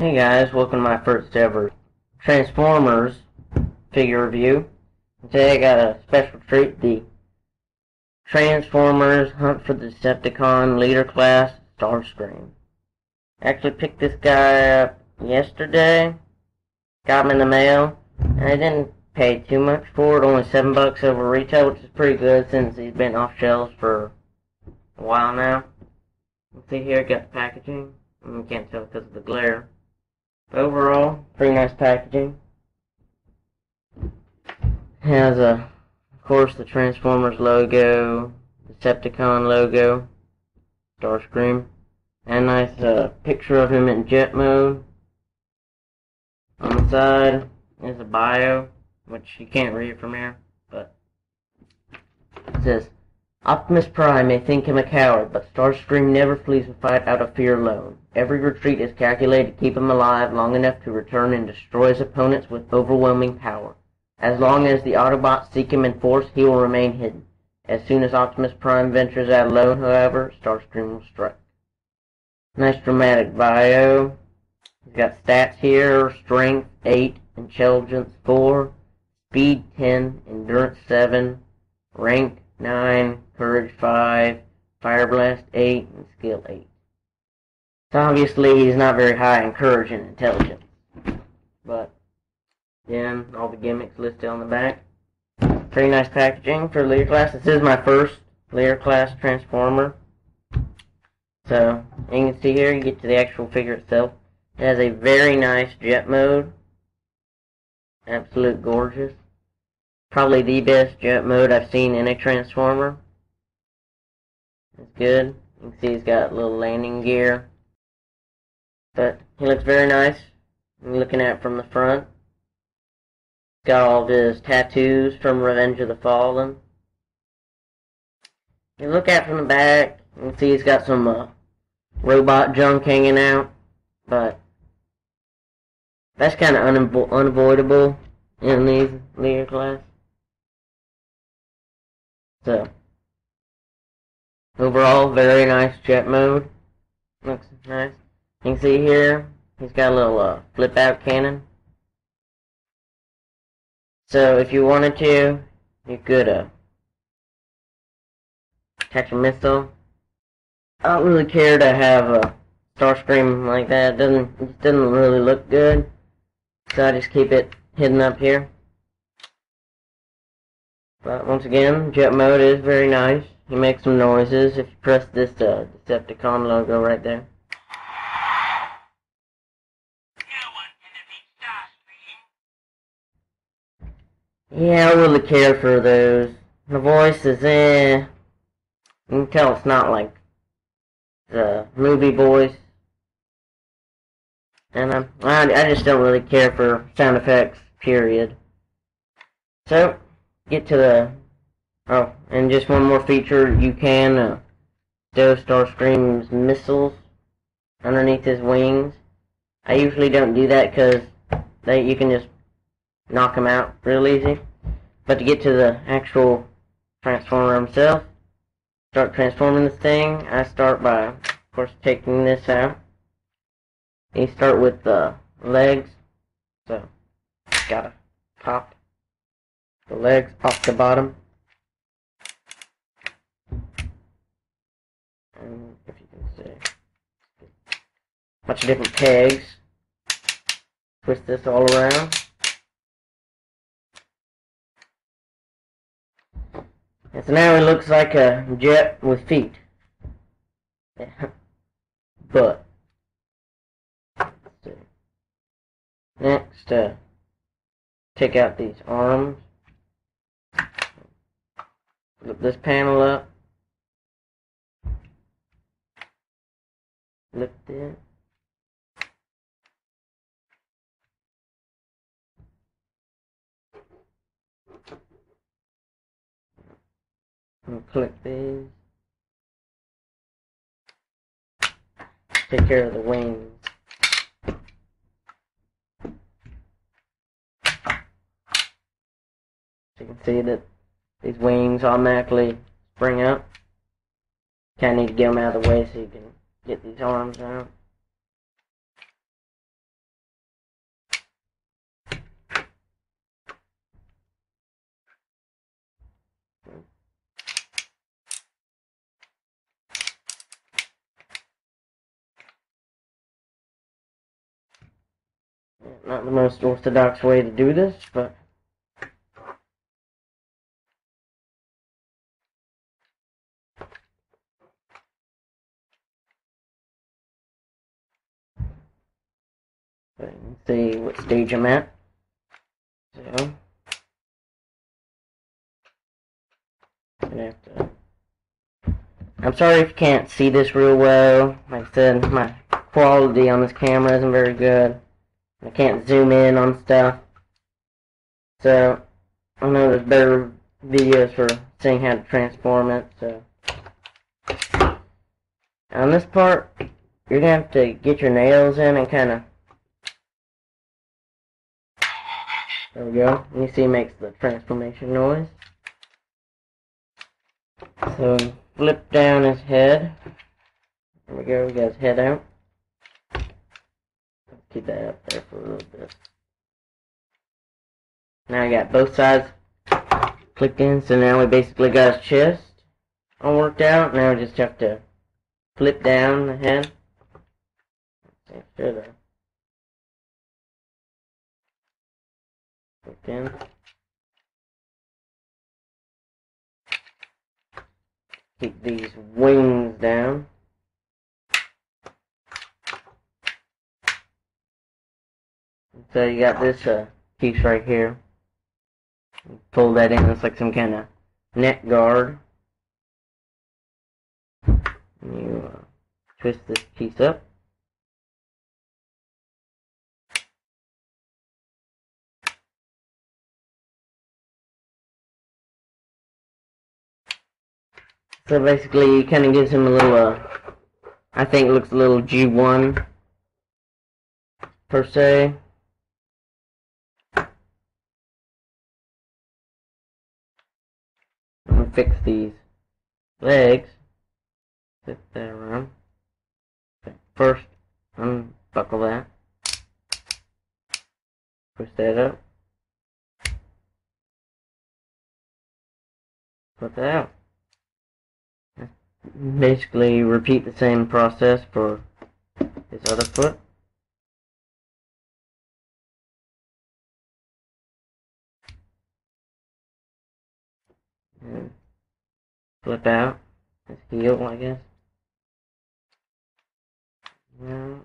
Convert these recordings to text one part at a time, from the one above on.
Hey guys, welcome to my first ever Transformers figure review. Today I got a special treat, the Transformers Hunt for the Decepticon Leader Starscream. I actually picked this guy up yesterday, got him in the mail, and I didn't pay too much for it, only $7 over retail, which is pretty good since he's been off shelves for a while now. You can see here, got the packaging. You can't tell because of the glare. Overall, pretty nice packaging. Has of course, the Transformers logo, Decepticon logo, Starscream, and a nice picture of him in jet mode. On the side is a bio, which you can't read from here, but it says, Optimus Prime may think him a coward, but Starscream never flees a fight out of fear alone. Every retreat is calculated to keep him alive long enough to return and destroy his opponents with overwhelming power. As long as the Autobots seek him in force, he will remain hidden. As soon as Optimus Prime ventures out alone, however, Starscream will strike. Nice dramatic bio. He's got stats here: Strength 8, Intelligence 4, Speed 10, Endurance 7, Rank 9, Courage 5, Fire Blast 8, and Skill 8. So obviously he's not very high in Courage and Intelligence. But, again, all the gimmicks listed on the back. Pretty nice packaging for Leader Class. This is my first Leader Class Transformer. So, you can see here, you get to the actual figure itself. It has a very nice jet mode. Absolute gorgeous. Probably the best jet mode I've seen in a Transformer. It's good. You can see he's got a little landing gear. But he looks very nice. I'm looking at it from the front. Got all of his tattoos from Revenge of the Fallen. You look at it from the back, you can see he's got some robot junk hanging out. But that's kind of unavoidable in these Leader Class. So, overall, very nice jet mode. Looks nice. You can see here, he's got a little flip-out cannon. So, if you wanted to, you could attach a missile. I don't really care to have a Starscream like that. It just doesn't really look good. So I just keep it hidden up here. But once again, jet mode is very nice. You make some noises if you press this Decepticon logo right there. Yeah, I really care for those. The voice is You can tell it's not like the movie voice. And I just don't really care for sound effects, period. So, get to the... Oh, and just one more feature, you can stow Starscream's missiles underneath his wings. I usually don't do that because you can just knock him out real easy. But to get to the actual Transformer himself, start transforming this thing, I start by, of course, taking this out. You start with the legs, so gotta pop the legs off the bottom. And if you can see, a bunch of different pegs. Twist this all around. And so now it looks like a jet with feet. But, let's see. Next, take out these arms. Flip this panel up. Lift it. And click these. Take care of the wings. So you can see that these wings automatically spring up. Kind of need to get them out of the way so you can get these arms out. not the most orthodox way to do this, but let's see what stage I'm at. So I'm sorry if you can't see this real well. Like I said, my quality on this camera isn't very good. I can't zoom in on stuff. So I know there's better videos for seeing how to transform it. So on this part, you're gonna have to get your nails in and kind of. There we go. And you see it makes the transformation noise. So flip down his head. There we go, we got his head out. Let's keep that up there for a little bit. Now I got both sides clicked in, so now we basically got his chest all worked out. Now we just have to flip down the head. Flip in. Keep these wings down. So you got this piece right here. Pull that in. It's like some kind of neck guard. And you twist this piece up. So basically, it kind of gives him a little, I think it looks a little G1, per se. I'm going to fix these legs. Flip that around. First, unbuckle that. Push that up. Put that out. Basically repeat the same process for his other foot. And flip out his heel, I guess. Now,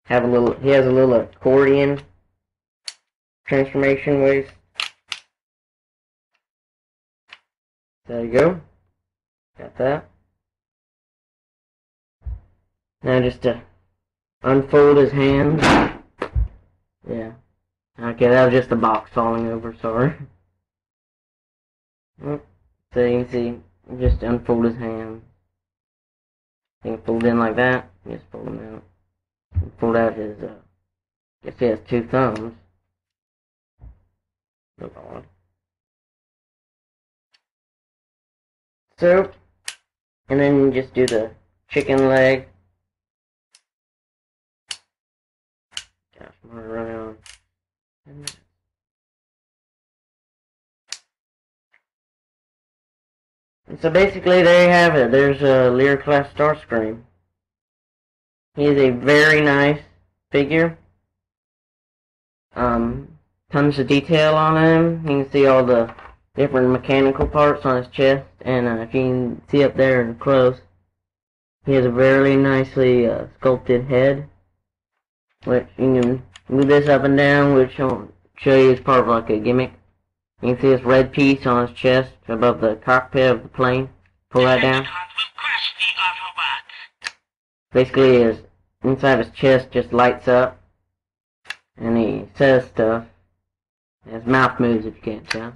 he has a little accordion transformation waist. There you go. Got that. Now just to unfold his hands. Yeah. Okay, that was just the box falling over, sorry. So you can see, just unfold his hands. You can fold in like that, just fold them out. And fold out his, guess he has two thumbs. Look odd. So, and then you just do the chicken leg. Gosh, I'm gonna run out. And so basically, there you have it. There's a Leader class Starscream. He is a very nice figure. Tons of detail on him. You can see all the different mechanical parts on his chest, and if you can see up there close, he has a very nicely sculpted head, which you can move this up and down, which I'll show you as part of like a gimmick. You can see this red piece on his chest above the cockpit of the plane. Pull that down. Basically, his inside his chest just lights up, and he says stuff. His mouth moves if you can't tell.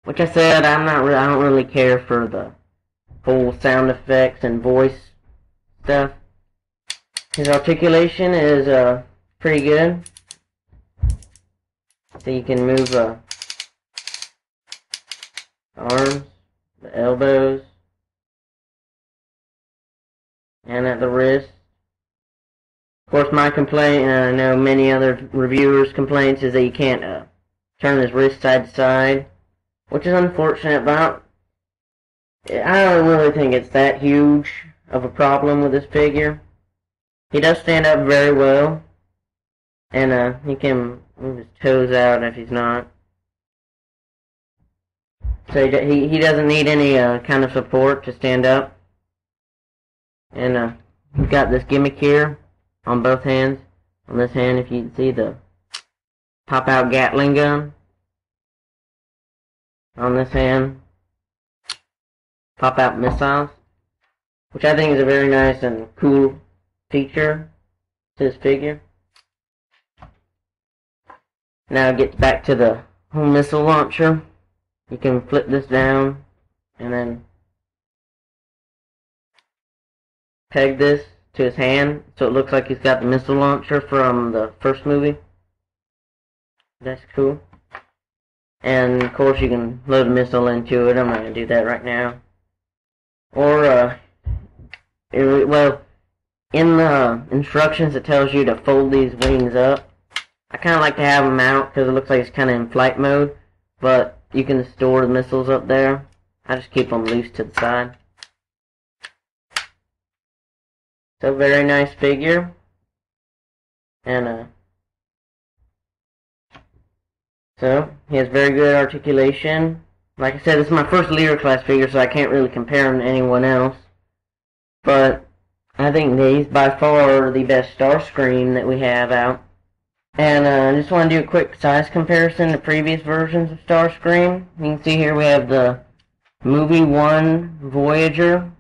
Which I said, I don't really care for the whole sound effects and voice stuff. His articulation is pretty good. So you can move the arms, the elbows, and at the wrist. Of course, my complaint, and I know many other reviewers' complaints, is that you can't turn his wrist side to side, which is unfortunate, but I don't really think it's that huge of a problem with this figure. He does stand up very well, and he can move his toes out if he's not. So he doesn't need any kind of support to stand up. And he's got this gimmick here on both hands. On this hand, if you can see the pop-out Gatling gun. On this hand, pop-out missiles, which I think is a very nice and cool feature to this figure. Now get back to the whole missile launcher. You can flip this down and then peg this to his hand so it looks like he's got the missile launcher from the first movie. That's cool. And of course you can load a missile into it. I'm not going to do that right now. Or, well, in the instructions it tells you to fold these wings up. I kind of like to have them out because it looks like it's kind of in flight mode, but you can store the missiles up there. I just keep them loose to the side. So very nice figure. And so he has very good articulation. Like I said, this is my first leader class figure, so I can't really compare him to anyone else. But I think he's by far the best Starscream that we have out. And I just want to do a quick size comparison to previous versions of Starscream. You can see here we have the Movie 1 Voyager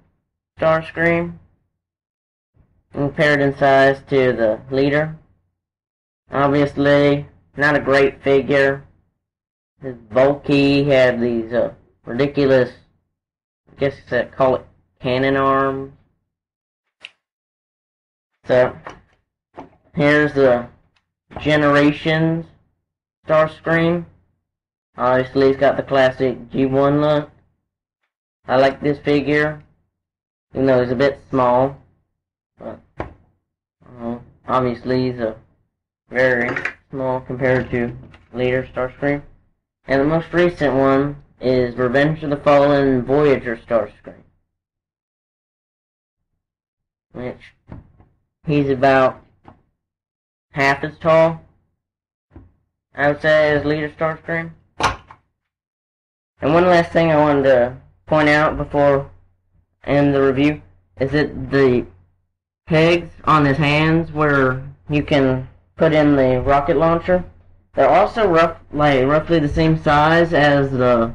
Starscream, compared in size to the Leader. Obviously, not a great figure. It's bulky, he had these ridiculous, I guess you could call it cannon arms. So, here's the Generations Starscream. Obviously, he's got the classic G1 look. I like this figure, even though he's a bit small. But obviously, he's a very small compared to Leader Starscream. And the most recent one is Revenge of the Fallen Voyager Starscream, which he's about half as tall, I would say, as Leader Starscream. And one last thing I wanted to point out before I end the review is that the pegs on his hands where you can put in the rocket launcher, they're also roughly the same size as the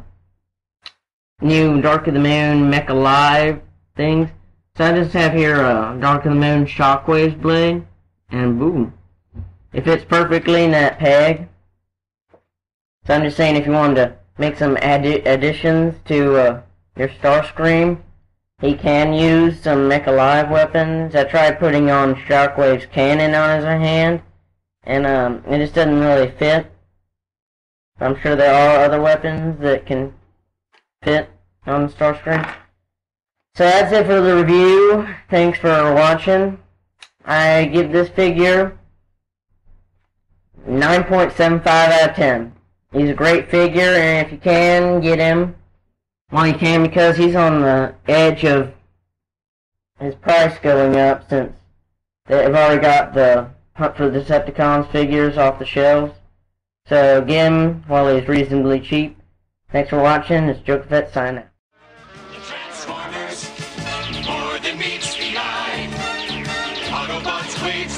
new Dark of the Moon Mecha Live things. So I just have here a Dark of the Moon Shockwaves blade, and boom, it fits perfectly in that peg. So I'm just saying, if you wanted to make some additions to your Starscream, he can use some Mecha Live weapons. I tried putting on Shockwave's cannon on his hand, and it just doesn't really fit. I'm sure there are other weapons that can fit on the Starscream. So that's it for the review. Thanks for watching. I give this figure 9.75 out of 10. He's a great figure, and if you can, get him while you can, because he's on the edge of his price going up, since they've already got the Hunt for the Decepticons figures off the shelves. So again, while he's reasonably cheap, thanks for watching. It's JokerFett signing out. Transformers, more than meets the eye. Autobots, blades,